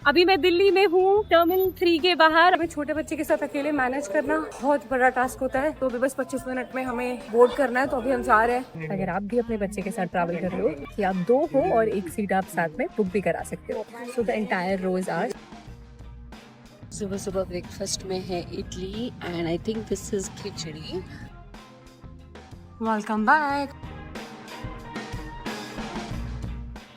अभी मैं दिल्ली में हूँ, टर्मिनल 3 के बाहर। अभी छोटे बच्चे के साथ अकेले मैनेज करना बहुत बड़ा टास्क होता है, तो अभी बस 25 मिनट में हमें बोर्ड करना है, तो अभी हम जा रहे हैं। अगर आप भी अपने बच्चे के साथ ट्रैवल कर रहे हो कि आप 2 हो और एक सीट आप साथ में बुक भी करा सकते हो। So the entire rows are. सुबह सुबह ब्रेकफास्ट में है idli and I think this is khichdi. Welcome back.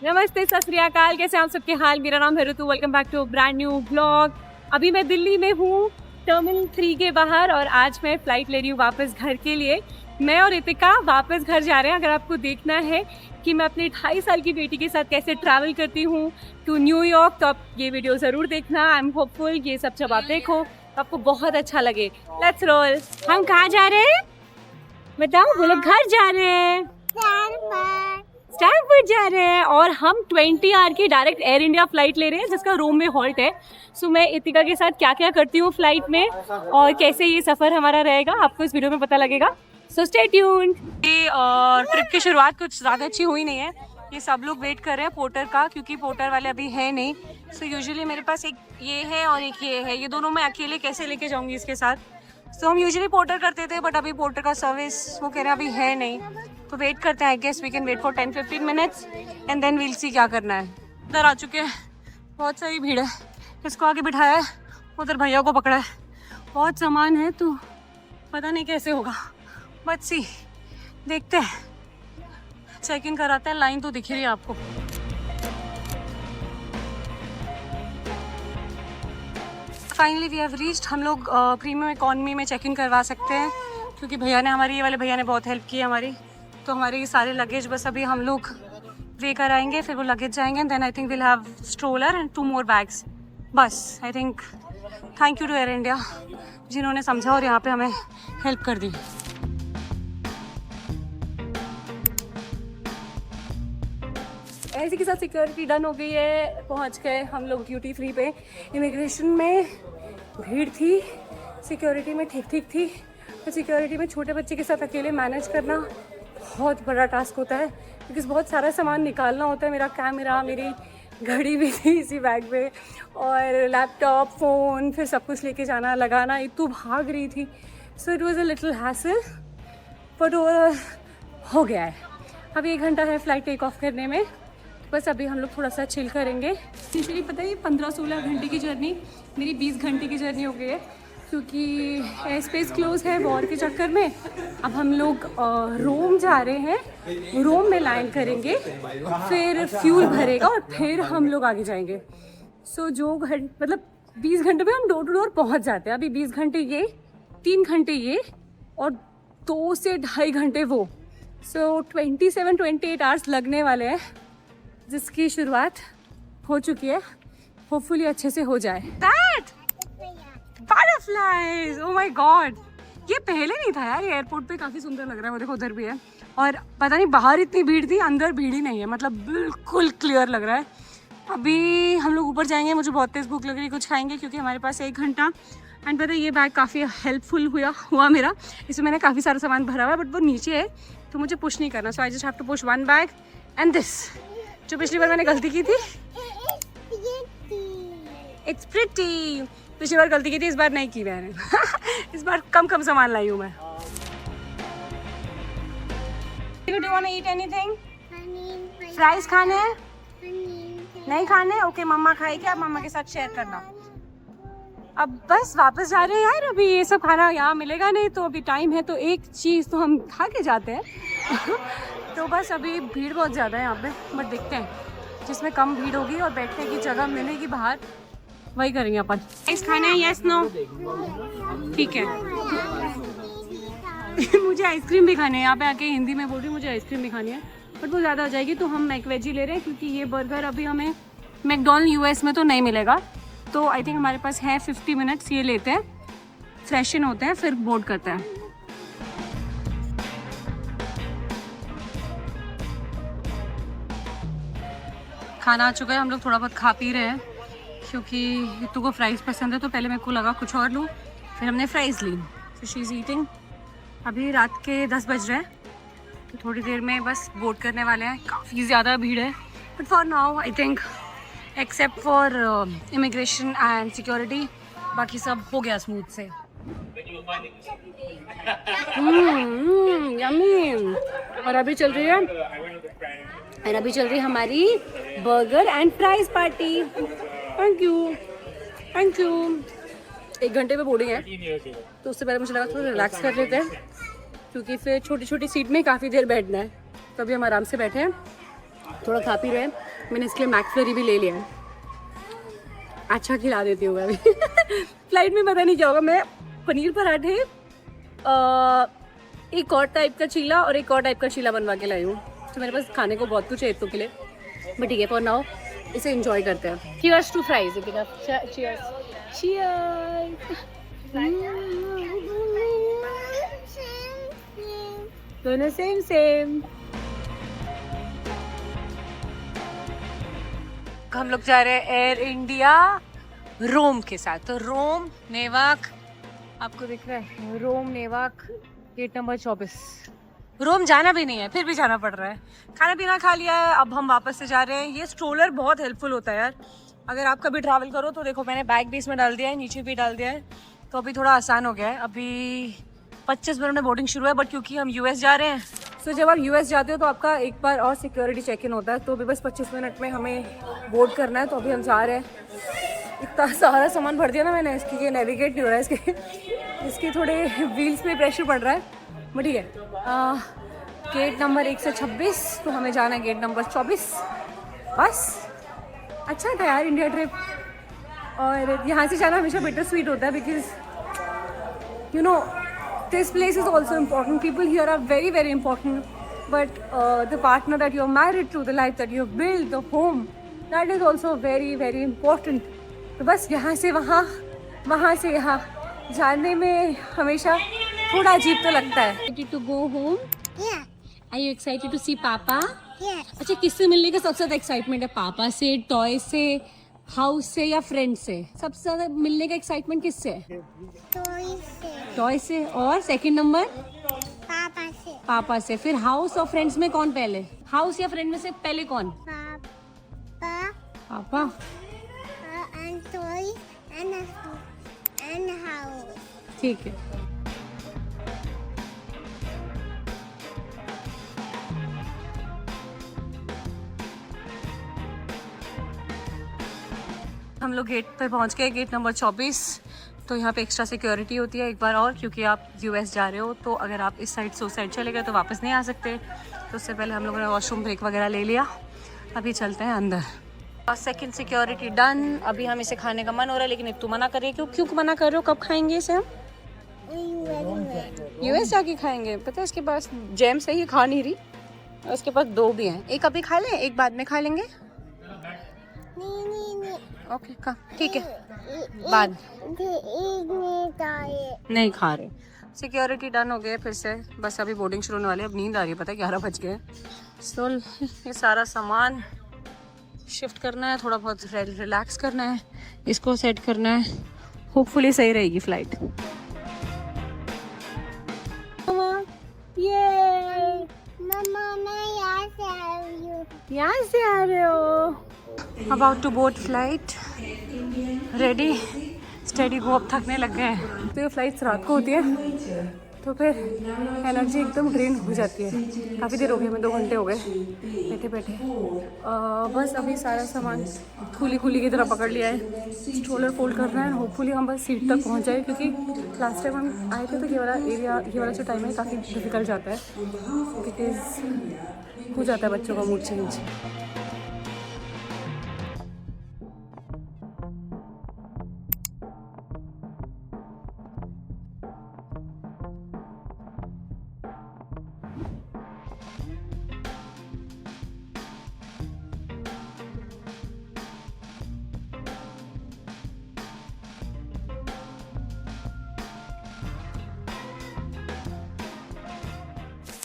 नमस्ते, सत श्री अकाल। कैसे आप सबके हाल? मेरा नाम है Ritu. Welcome back to brand new blog. अभी मैं दिल्ली में हूँ, टर्मिनल 3 के बाहर, और आज मैं फ़्लाइट ले रही हूँ वापस घर के लिए। मैं और रितिका वापस घर जा रहे हैं। अगर आपको देखना है कि मैं अपनी 2.5 साल की बेटी के साथ कैसे ट्रैवल करती हूँ टू न्यूयॉर्क, तो आप ये वीडियो ज़रूर देखना। आई एम होपफुल ये सब जब आप देखो तो आपको बहुत अच्छा लगे। Let's roll. हम कहाँ जा रहे हैं बताओ? बोलो। घर जा रहे हैं, स्टैनफोर्ड जा रहे हैं, और हम 20 आवर की डायरेक्ट एयर इंडिया फ्लाइट ले रहे हैं जिसका रोम में हॉल्ट है। सो मैं इतिका के साथ क्या क्या करती हूँ फ्लाइट में और कैसे ये सफ़र हमारा रहेगा, आपको इस वीडियो में पता लगेगा। So stay tuned. ये ट्रिप की शुरुआत कुछ ज़्यादा अच्छी हुई नहीं है। ये सब लोग वेट कर रहे हैं पोर्टर का, क्योंकि पोर्टर वाले अभी है नहीं। सो यूजुअली मेरे पास एक ये है और एक ये है। ये दोनों मैं अकेले कैसे लेके जाऊँगी इसके साथ? सो हम यूजुअली पोर्टर करते थे, बट अभी पोर्टर का सर्विस वो कह रहे हैं अभी है नहीं, तो वेट करते हैं। I guess we can wait for 10-15 minutes and then we'll see क्या करना है। इधर आ चुके हैं, बहुत सारी भीड़ है। इसको आगे बिठाया है, उधर भैया को पकड़ा है। बहुत सामान है तो पता नहीं कैसे होगा, बट सी देखते हैं। चेक इन कराते हैं। लाइन तो दिख रही है आपको। Finally we have reached. हम लोग प्रीमियम इकॉनमी में चेक इन करवा सकते हैं, क्योंकि भैया ने हमारी, ये वाले भैया ने बहुत हेल्प की हमारी। तो हमारे ये सारे लगेज बस अभी हम लोग वे कराएंगे, फिर वो लगेज जाएंगे। Then I think will have stroller and 2 more bags. बस I think thank you to Air India जिन्होंने समझा और यहाँ पे हमें हेल्प कर दी। ऐसे के साथ सिक्योरिटी डन हो गई है। पहुँच गए हम लोग ड्यूटी फ्री पे। इमिग्रेशन में भीड़ थी, सिक्योरिटी में ठीक ठीक थी। तो सिक्योरिटी में छोटे बच्चे के साथ अकेले मैनेज करना बहुत बड़ा टास्क होता है, क्योंकि बहुत सारा सामान निकालना होता है। मेरा कैमरा, मेरी घड़ी भी थी इसी बैग में, और लैपटॉप, फ़ोन, फिर सब कुछ लेके जाना, लगाना। इतनी भाग रही थी। So it was a little hassle, but हो गया है। अभी 1 घंटा है फ़्लाइट टेक ऑफ करने में। बस अभी हम लोग थोड़ा सा चिल करेंगे। यूजुअली पता है 15-16 घंटे की जर्नी मेरी 20 घंटे की जर्नी हो गई है, क्योंकि एयर स्पेस क्लोज है वॉर के चक्कर में। अब हम लोग रोम जा रहे हैं, रोम में लैंड करेंगे, फिर फ्यूल भरेगा और फिर हम लोग आगे जाएंगे। सो जो मतलब 20 घंटे में हम डोर टू डोर पहुंच जाते हैं। अभी 20 घंटे ये, 3 घंटे ये, और 2 से 2.5 घंटे वो। सो 27-28 आवर्स लगने वाले हैं, जिसकी शुरुआत हो चुकी है। होपफुली अच्छे से हो जाए। That butterflies, oh my God, ये पहले नहीं था यार। एयरपोर्ट पे काफ़ी सुंदर लग रहा है। वो देखो उधर भी है, और पता नहीं बाहर इतनी भीड़ थी, अंदर भीड़ ही नहीं है। मतलब बिल्कुल क्लियर लग रहा है। अभी हम लोग ऊपर जाएंगे। मुझे बहुत तेज़ भूख लग रही है, कुछ खाएंगे, क्योंकि हमारे पास 1 घंटा। एंड पता है ये बैग काफ़ी हेल्पफुल हुआ मेरा। इसमें मैंने काफ़ी सारा सामान भरा हुआ है, बट वो नीचे है तो मुझे पुश नहीं करना। So I just have to push 1 bag and this, जो पिछली बार मैंने गलती की थी। It's pretty. पिछली बार गलती की थी, इस बार नहीं की मैंने। इस बार कम सामान लाई हूँ मैं। Do you want to eat anything? Fries खाने हैं? नहीं खाने? ओके, मम्मा खाएगी, आप मम्मा के साथ शेयर करना। अब बस वापस जा रहे हैं यार। अभी ये सब खाना यहाँ मिलेगा नहीं, तो अभी टाइम है तो एक चीज़ तो हम खा के जाते हैं। तो बस अभी भीड़ बहुत ज़्यादा है यहाँ पे, बट देखते हैं जिसमें कम भीड़ होगी और बैठने की जगह मिलेगी बाहर, वही करेंगे अपन। आइस खाना है? Yes no? ठीक है। मुझे आइसक्रीम भी खानी है। यहाँ पे आके हिंदी में बोल रही हूँ मुझे आइसक्रीम भी खानी है, बट वो ज़्यादा हो जाएगी, तो हम मैकवेजी ले रहे हैं, क्योंकि ये बर्गर अभी हमें मैकडॉनल्ड यूएस में तो नहीं मिलेगा। तो आई थिंक हमारे पास है 50 मिनट्स, ये लेते हैं, फ्रेशन होते हैं, फिर बोर्ड करते हैं। खाना आ चुका है, हम लोग थोड़ा बहुत खा पी रहे हैं, क्योंकि रितु को फ्राइज़ पसंद है, तो पहले मेरे को लगा कुछ और लूँ, फिर हमने फ्राइज़ ली। तो शी इज़ ईटिंग। अभी रात के 10 बज रहे हैं, तो थोड़ी देर में बस बोर्ड करने वाले हैं। काफ़ी ज़्यादा भीड़ है, but for now I think except for immigration and security, बाकी सब हो गया स्मूथ से। यम्मी। और अभी चल रही है हमारी burger and fries party. Thank you. 1 घंटे में बोर्डिंग है, तो उससे पहले मुझे लगा थोड़ा रिलैक्स कर लेते हैं, क्योंकि फिर छोटी छोटी सीट में काफ़ी देर बैठना है। तो अभी हम आराम से बैठे हैं, थोड़ा खा पी रहे हैं। मैंने इसके लिए मैकफ्लरी भी ले लिया है। अच्छा खिला देती हूँ अभी। फ्लाइट में पता नहीं क्या होगा। मैं पनीर पराठे, एक और टाइप का चीला और एक और टाइप का चीला बनवा के लाई हूँ। तो मेरे पास खाने को बहुत कुछ है एक तो के लिए, बट ठीक है, फॉर नाउ इसे एंजॉय करते हैं। Cheers to fries. दोनों सेम। हम लोग जा रहे हैं एयर इंडिया रोम के साथ। तो रोम नेवाक, आपको दिख रहा है रोम नेवाक, गेट नंबर 24। रोम जाना भी नहीं है, फिर भी जाना पड़ रहा है। खाना पीना खा लिया है, अब हम वापस से जा रहे हैं। ये स्ट्रोलर बहुत हेल्पफुल होता है यार, अगर आप कभी ट्रैवल करो तो। देखो मैंने बैग भी इसमें डाल दिया है, नीचे भी डाल दिया है, तो अभी थोड़ा आसान हो गया है। अभी 25 मिनट में बोर्डिंग शुरू है, बट क्योंकि हम यूएस जा रहे हैं, तो जब आप यूएस जाते हो तो आपका एक बार और सिक्योरिटी चेक इन होता है। तो अभी बस 25 मिनट में हमें बोर्ड करना है, तो अभी हम जा रहे हैं। इतना सारा सामान भर दिया ना मैंने, इसकी ये नेविगेट नहीं हो रहा है, इसके थोड़े व्हील्स पे प्रेशर पड़ रहा है, बट ठीक है। गेट नंबर 126, तो हमें जाना है गेट नंबर 24। बस अच्छा था यार इंडिया ट्रिप। और यहाँ से जाना हमेशा बिटर स्वीट होता है, because you know this place is also important. People here are very, very important. But the partner that you're married to, the life that you've built, the home, that is also very, very important. तो बस यहाँ से वहाँ, वहाँ से यहाँ जाने में हमेशा थोड़ा अजीब तो लगता है। Excited to go home? Yeah. Are you excited to see पापा? Yes. अच्छा, किससे मिलने का सबसे ज़्यादा एक्साइटमेंट है? पापा से, टॉय से, हाउस से या फ्रेंड से? सबसे ज़्यादा मिलने का एक्साइटमेंट किससे है? टॉय से। और सेकंड नंबर पापा से। फिर हाउस और फ्रेंड्स में कौन पहले? हाउस या फ्रेंड में से पहले कौन? पापा। And toys and house. ठीक है। हम लोग गेट पे पहुंच गए, गेट नंबर 24। तो यहाँ पे एक्स्ट्रा सिक्योरिटी होती है एक बार और, क्योंकि आप यूएस जा रहे हो, तो अगर आप इस साइड से उस साइड चले गए तो वापस नहीं आ सकते। तो उससे पहले हम लोगों ने वॉशरूम ब्रेक वगैरह ले लिया। अभी चलते हैं अंदर। और सेकंड सिक्योरिटी डन। अभी हम इसे खाने का मन हो रहा है, लेकिन तू मना कर रही है। क्यों मना कर रहे हो? कब खाएंगे इसे हम? यूएस जाके खाएंगे। पता है इसके पास जैम से ही खा नहीं रही, और उसके पास 2 भी हैं। एक अभी खा लें, एक बाद में खा लेंगे। ओके का ठीक है, बाद नहीं खा रहे। सिक्योरिटी डन हो गए फिर से। बस अभी बोर्डिंग शुरू होने वाली है। अब नींद आ रही है, पता है 11 बज गए। सो ये सारा सामान शिफ्ट करना है, थोड़ा बहुत रिलैक्स करना है, इसको सेट करना है। होपफुली सही रहेगी फ्लाइट। मम्मा मैं यहाँ से आ रहे हो? About to board flight, ready steady go. अब थकने लग गए हैं। तो ये फ्लाइट्स रात को होती है, तो फिर एनर्जी एकदम ड्रेन हो जाती है। काफ़ी देर हो गई, हमें 2 घंटे हो गए बैठे। बस अभी सारा सामान खुली की तरह पकड़ लिया है। स्ट्रोलर फोल्ड करना है, होपफुली हम बस सीट तक पहुंच जाए, क्योंकि लास्ट टाइम हम आए थे तो ये वाला एरिया, ये वाला जो टाइम है काफ़ी डिफिकल्ट जाता है, बिकॉज हो जाता है बच्चों का मूड चेंज।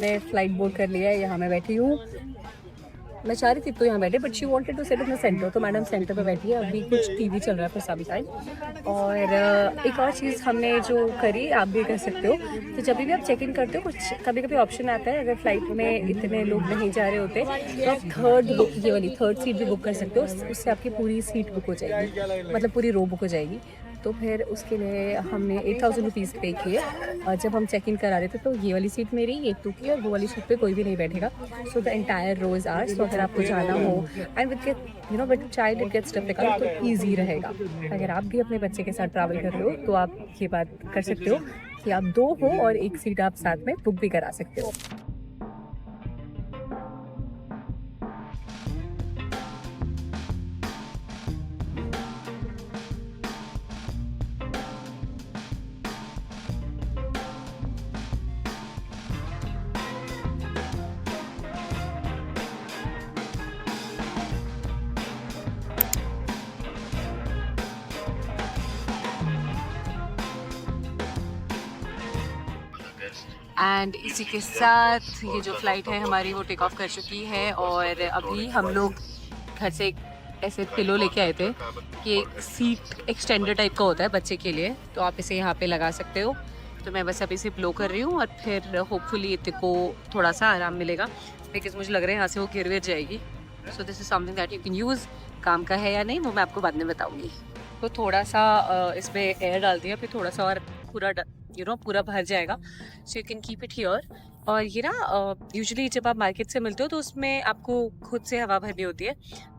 मैं फ्लाइट बोर्ड कर लिया है, यहाँ मैं बैठी हूँ। मैं चाह रही थी तो यहाँ बैठे, but she wanted to sit in the centre, तो मैडम सेंटर पे बैठी है। अभी कुछ टीवी चल रहा है प्रसाबी साइड। और एक और चीज़ हमने जो करी, आप भी कर सकते हो, तो जब भी आप चेक इन करते हो, कुछ कभी कभी ऑप्शन आता है, अगर फ्लाइट में इतने लोग नहीं जा रहे होते तो आप ये वाली थर्ड सीट भी बुक कर सकते हो। उससे आपकी पूरी सीट बुक हो जाएगी, मतलब पूरी रो बुक हो जाएगी। तो फिर उसके लिए हमने 8000 रुपीज़ पे किए। और जब हम चेक इन करा रहे थे तो ये वाली सीट मेरी, ये तू की, और वो वाली सीट पे कोई भी नहीं बैठेगा। So the entire row is ours. तो अगर आपको जाना हो and with child it gets difficult, तो ईजी रहेगा। अगर आप भी अपने बच्चे के साथ ट्रैवल कर रहे हो तो आप ये बात कर सकते हो कि आप 2 हो और एक सीट आप साथ में बुक भी करा सकते हो। एंड इसी के साथ ये जो फ़्लाइट है हमारी वो टेक ऑफ कर चुकी है। और अभी हम लोग घर से एक ऐसे पिलो लेके आए थे कि एक सीट एक्सटेंडर टाइप का होता है बच्चे के लिए, तो आप इसे यहाँ पे लगा सकते हो। तो मैं बस अभी इसे ब्लो कर रही हूँ और फिर होपफुली इतने को थोड़ा सा आराम मिलेगा, बिकॉज मुझे लग रहा है यहाँ से वो गिर जाएगी। So this is something that you can use. काम का है या नहीं वो मैं आपको बाद में बताऊँगी। तो थोड़ा सा इसमें एयर डाल दिया, फिर थोड़ा सा और पूरा भर जाएगा। So you can keep it here. और ये ना यूजुअली जब आप मार्केट से मिलते हो तो उसमें आपको खुद से हवा भरनी होती है,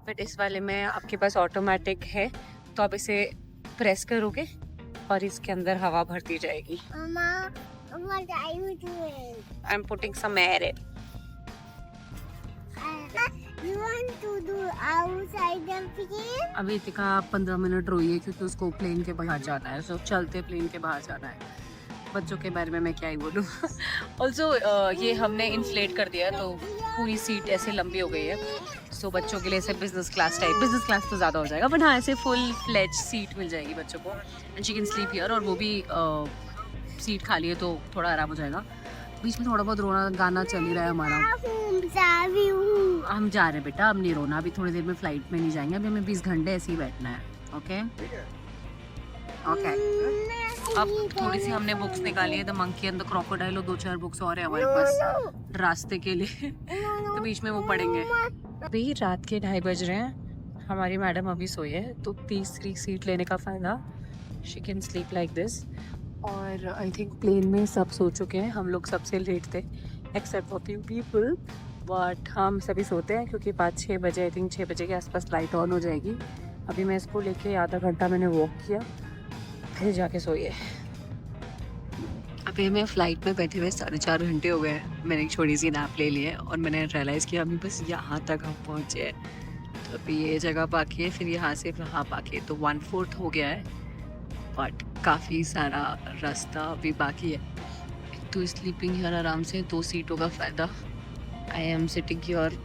बट इस वाले में आपके पास ऑटोमेटिक है, तो आप इसे प्रेस करोगे और इसके अंदर हवा भरती जाएगी। Mama, what are you doing? I am putting some air in. You want to do outside the plane? अभी इतिका 15 मिनट रोई है क्योंकि उसको प्लेन के बाहर जाना है। सो चलते प्लेन के बाहर जाना है। बच्चों के बारे में मैं क्या ही बोलूँ। ऑल्सो ये हमने इन्फ्लेट कर दिया तो पूरी सीट ऐसे लंबी हो गई है। सो बच्चों के लिए ऐसे बिजनेस क्लास तो ज़्यादा हो जाएगा, बट हाँ ऐसे फुल फ्लेज सीट मिल जाएगी बच्चों को। And she can sleep here. और वो भी सीट खाली है तो थोड़ा आराम हो जाएगा। बीच में थोड़ा बहुत रोना गाना चल ही रहा है हमारा। हम जा रहे हैं बेटा, अब नहीं रोना। अभी थोड़ी देर में फ्लाइट में नहीं जाएंगे, अभी हमें 20 घंटे ऐसे ही बैठना है। Okay okay. अब थोड़ी सी हमने बुक्स निकाली है, the monkey and the crocodile, और 2-4 बुक्स और है हमारे पास रास्ते के लिए। तो बीच में वो पढ़ेंगे। अभी रात के 2:30 बज रहे हैं। हमारी मैडम अभी सोई है, तो तीसरी सीट लेने का फ़ायदा, she can sleep like this. और आई थिंक प्लेन में सब सो चुके हैं, हम लोग सबसे लेट थे except for few people, but हम सभी सोते हैं क्योंकि 5-6 बजे, आई थिंक 6 बजे के आसपास लाइट ऑन हो जाएगी। अभी मैं इसको लेके आधा घंटा मैंने वॉक किया, फिर जाके सोइए। अभी हमें फ़्लाइट में बैठे हुए 4.5 घंटे हो गए। मैंने एक छोटी सी नैप ले ली है और मैंने रियलाइज़ किया अभी बस यहाँ तक हम पहुँचे हैं। तो अभी ये जगह पाके है, फिर यहाँ से वहाँ पाके, तो 1/4 हो गया है, बट काफ़ी सारा रास्ता अभी बाकी है। तो स्लीपिंग हियर आराम से, 2 सीटों का फ़ायदा। आई एम सिटिंग हियर,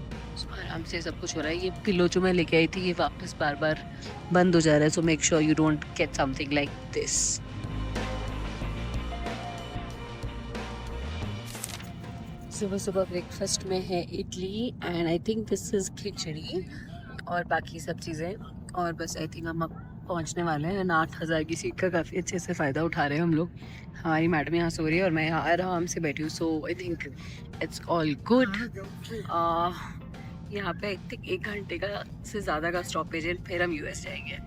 आराम से सब कुछ हो रहा है। ये पिलो जो मैं लेके आई थी ये वापस बार बार बंद हो जा रहा है, so make sure you don't get something like this. सुबह सुबह ब्रेकफास्ट में है idli and I think this is khichdi और बाकी सब चीज़ें। और बस आई थिंक हम अब पहुंचने वाले हैं। 8000 की सीट का काफ़ी अच्छे से फ़ायदा उठा रहे हैं हम लोग। हमारी मैडम यहाँ सो रही है और मैं यहाँ आराम से बैठी हूँ, so I think it's all good. यहाँ पे आई थिंक 1 घंटे का से ज़्यादा का स्टॉपेज है, फिर हम US जाएंगे।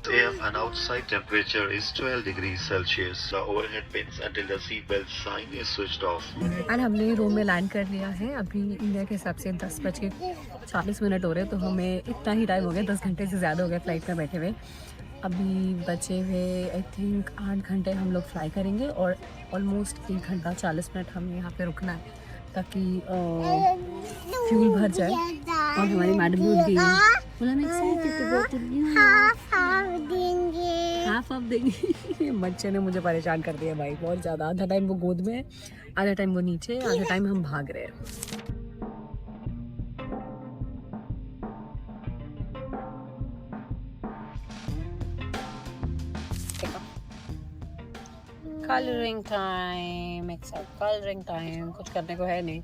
Air and outside temperature is 12 degrees Celsius. The overhead pins until the seatbelt sign is switched off. And हमने रूम में लैंड कर लिया है। अभी इंडिया के हिसाब से 10:40 हो रहे हैं, तो हमें इतना ही टाइम हो गया, 10 घंटे से ज़्यादा हो गया फ्लाइट में बैठे हुए। अभी बचे हुए आई थिंक 8 घंटे हम लोग फ्लाई करेंगे और ऑलमोस्ट 1 घंटा 40 मिनट हमें यहाँ पे रुकना है ताकि फ्यूल भर जाए। और हमारी मैडम भी उठ गई है, बोला मैं excited to go to new half of देंगे। बच्चे ने मुझे परेशान कर दिया भाई बहुत ज़्यादा। आधा टाइम वो गोद में है, आधा टाइम वो नीचे, आधा टाइम हम भाग रहे हैं। कलरिंग टाइम, कलरिंग टाइम, कुछ करने को है नहीं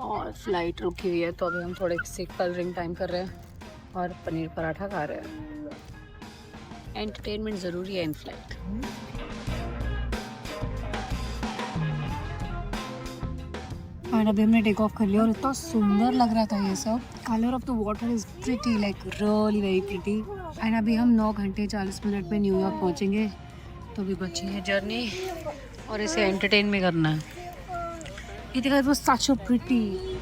और फ्लाइट रुकी हुई है तो अभी हम थोड़े से कलरिंग टाइम कर रहे हैं और पनीर पराठा खा रहे हैं। एंटरटेनमेंट ज़रूरी है इन फ्लाइट। और अभी हमने टेक ऑफ कर लिया और इतना सुंदर लग रहा था ये सब। Colour of the water is pretty, like really very pretty. And अभी हम 9 घंटे 40 मिनट में न्यूयॉर्क पहुंचेंगे, तो भी बची है जर्नी और इसे एंटरटेन में करना है। ये देखा, वो सच अ प्रिटी।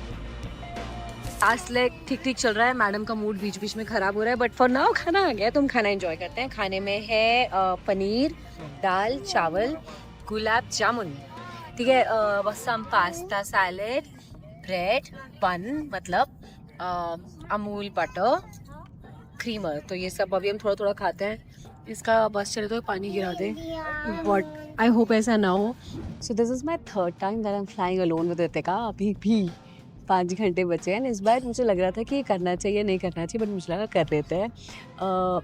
आज लाइक ठीक ठीक चल रहा है, मैडम का मूड बीच बीच में ख़राब हो रहा है, बट फॉर नाउ खाना आ गया तो हम खाना एंजॉय करते हैं। खाने में है पनीर, दाल, चावल, गुलाब जामुन, ठीक है, सम पास्ता, सैलेड, ब्रेड, बन, मतलब अमूल बटर, क्रीमर। तो ये सब अभी हम थोड़ा थोड़ा खाते हैं। इसका बस चले तो पानी गिरा दे, बट आई होप ऐसा ना हो। So this is my third time that I am flying alone with Ritika. अभी भी 5 घंटे बचे हैं। इस बार मुझे लग रहा था कि करना चाहिए नहीं करना चाहिए, बट मुझे लगा कर लेते हैं।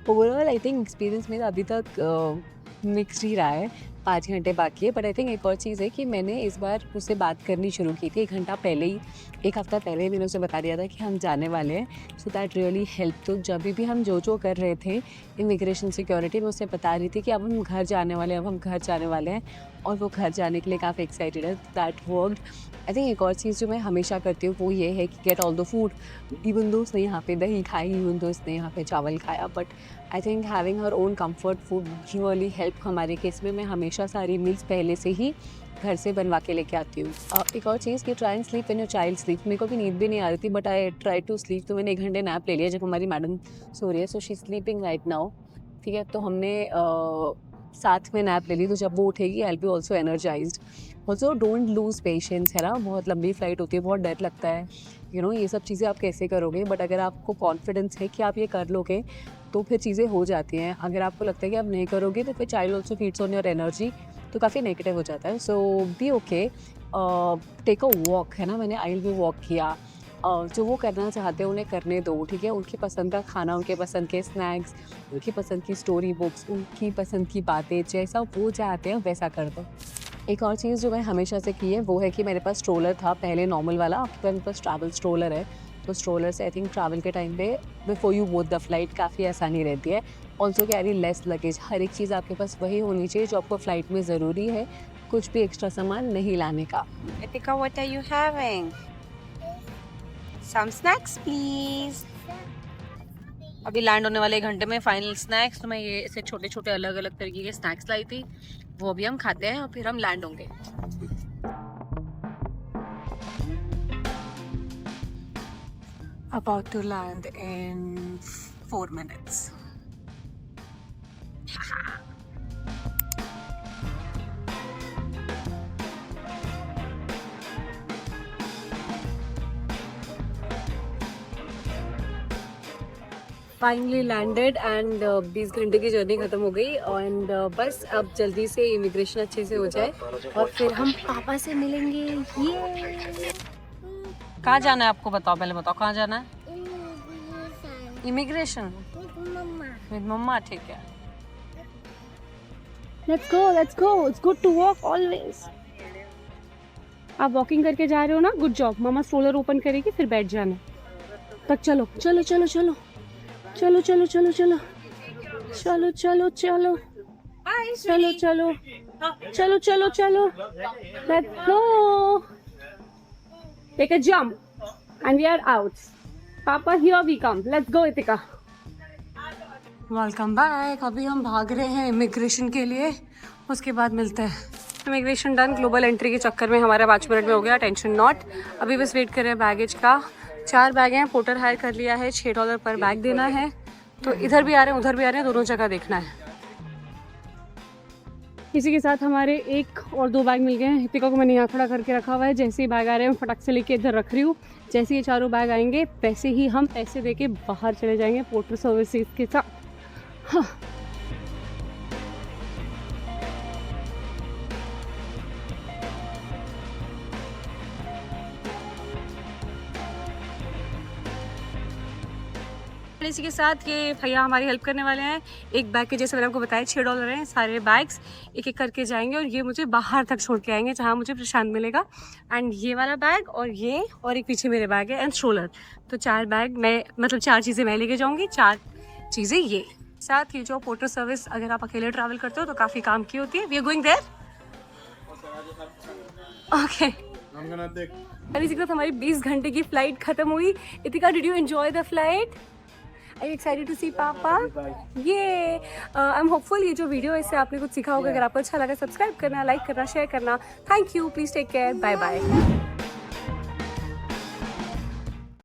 ओवरऑल आई थिंक एक्सपीरियंस मेरा अभी तक मिक्स्ड ही रहा है। 5 घंटे बाकी है, बट आई थिंक एक और चीज़ है कि मैंने इस बार उससे बात करनी शुरू की थी 1 घंटा पहले ही, 1 हफ्ता पहले ही मैंने उसे बता दिया था कि हम जाने वाले हैं। So that really help. तो जब भी हम जो कर रहे थे इमिग्रेशन सिक्योरिटी में, उससे बता रही थी कि अब हम घर जाने वाले हैं, अब हम घर जाने वाले हैं, और वो घर जाने के लिए काफ़ी एक्साइटेड है। That worked. आई थिंक एक और चीज़ जो मैं हमेशा करती हूँ वो ये है कि get all the food. Even though उसने यहाँ पे दही खाई, इवन दो उसने यहाँ पे चावल खाया, but I think having her own comfort food really help. हमारे केस में मैं हमेशा सारी मील्स पहले से ही घर से बनवा के लेके आती हूँ। एक और चीज़ कि try and sleep when your child sleep. मेरे को भी नींद भी नहीं आ रही थी, but I try to sleep. तो मैंने 1 घंटे नैप ले लिया जब हमारी मैडम सो रही है। So she sleeping right now, ठीक है। तो हमने साथ में नैप ले ली, तो जब वो उठेगी I will be also energised. Also don't lose patience, है ना। बहुत लंबी फ्लाइट होती है, बहुत डर लगता है, यू नो, ये सब चीज़ें आप कैसे करोगे। बट अगर आपको कॉन्फिडेंस है कि आप ये कर लोगे तो फिर चीज़ें हो जाती हैं। अगर आपको लगता है कि आप नहीं करोगे तो फिर child also feeds on your energy, तो काफ़ी नेगेटिव हो जाता है। So be okay, take a walk, है ना। मैंने आई विल भी वॉक किया। जो वो करना चाहते हैं उन्हें करने दो, ठीक है। उनकी पसंद का खाना, उनके पसंद के स्नैक्स, उनकी पसंद की स्टोरी बुक्स, उनकी पसंद की बातें, जैसा वो चाहते हैं वैसा कर दो। एक और चीज़ जो मैं हमेशा से की है वो है कि मेरे पास स्ट्रोलर था पहले, नॉर्मल वाला। अब मेरे पास ट्रैवल स्ट्रोलर है, तो स्ट्रोलर से आई थिंक ट्रैवल के टाइम पे before you board the flight काफ़ी आसानी रहती है। Also carry less luggage. हर एक चीज़ आपके पास वही होनी चाहिए जो आपको फ़्लाइट में ज़रूरी है, कुछ भी एक्स्ट्रा सामान नहीं लाने का। Etika, what are you having? Some snacks, please. अभी लैंड होने वाले 1 घंटे में फाइनल स्नैक्स। तो मैं ये ऐसे छोटे छोटे अलग अलग तरीके के स्नैक्स लाई थी, वो अभी हम खाते हैं और फिर हम लैंड होंगे। About to land in 4 minutes. Finally landed and 20 घंटे की जर्नी ख़त्म हो गई। एंड बस अब जल्दी से इमिग्रेशन अच्छे से हो जाए और फिर हम पापा से मिलेंगे। ये कहाँ जाना है आपको बताओ, पहले बताओ कहाँ जाना है। इमिग्रेशन विद मम्मा, ठीक है। Let's go, it's good to walk always. आप वॉकिंग करके जा रहे हो ना, गुड जॉब। मम्मा स्ट्रोलर ओपन करेगी, फिर बैठ जाना तक। चलो चलो चलो चलो चलो चलो चलो चलो चलो चलो चलो चलो चलो चलो चलो चलो, let's go. Take a jump and we are out. Papa here we come, let's go Itika. Welcome back. अभी हम भाग रहे हैं इमिग्रेशन के लिए, उसके बाद मिलते हैं। Immigration done. ग्लोबल एंट्री के चक्कर में हमारा 5 मिनट में हो गया, टेंशन नॉट। अभी बस वेट कर रहे हैं बैगेज का। 4 बैग हैं, पोर्टर हायर कर लिया है, $6 पर बैग देना है। तो इधर भी आ रहे हैं उधर भी आ रहे हैं, दोनों जगह देखना है। इसी के साथ हमारे 1 और 2 बैग मिल गए हैं। हितिका को मैंने यहाँ खड़ा करके रखा हुआ है। जैसे ही बैग आ रहे हैं फटाक से लेके इधर रख रही हूँ। जैसे ये 4 बैग आएंगे वैसे ही हम पैसे दे के बाहर चले जाएंगे पोर्टर सर्विसेज के साथ। हाँ। फिर इसी के साथ ये भैया हमारी हेल्प करने वाले हैं। एक बैग के जैसे मैंने आपको बताया $6 हैं, सारे बैग्स एक एक करके जाएंगे और ये मुझे बाहर तक छोड़ के आएंगे जहाँ मुझे प्रशांत मिलेगा। एंड ये वाला बैग और ये और एक पीछे मेरे बैग है एंड स्ट्रोलर। तो 4 बैग मैं, मतलब 4 चीज़ें मैं लेके जाऊँगी, 4 चीज़ें ये। साथ ही जो पोर्टर सर्विस अगर आप अकेले ट्रैवल करते हो तो काफ़ी काम की होती है। We are going there. Okay, और इसी के साथ हमारी 20 घंटे की फ्लाइट खत्म हुई। Itika, did you enjoy the flight? Are you excited to see papa? ये आई एम होपफुल ये जो वीडियो है इससे आपने कुछ सीखा होगा। अगर आपको अच्छा लगा सब्सक्राइब करना, लाइक करना, शेयर करना। Thank you, please take care, bye bye.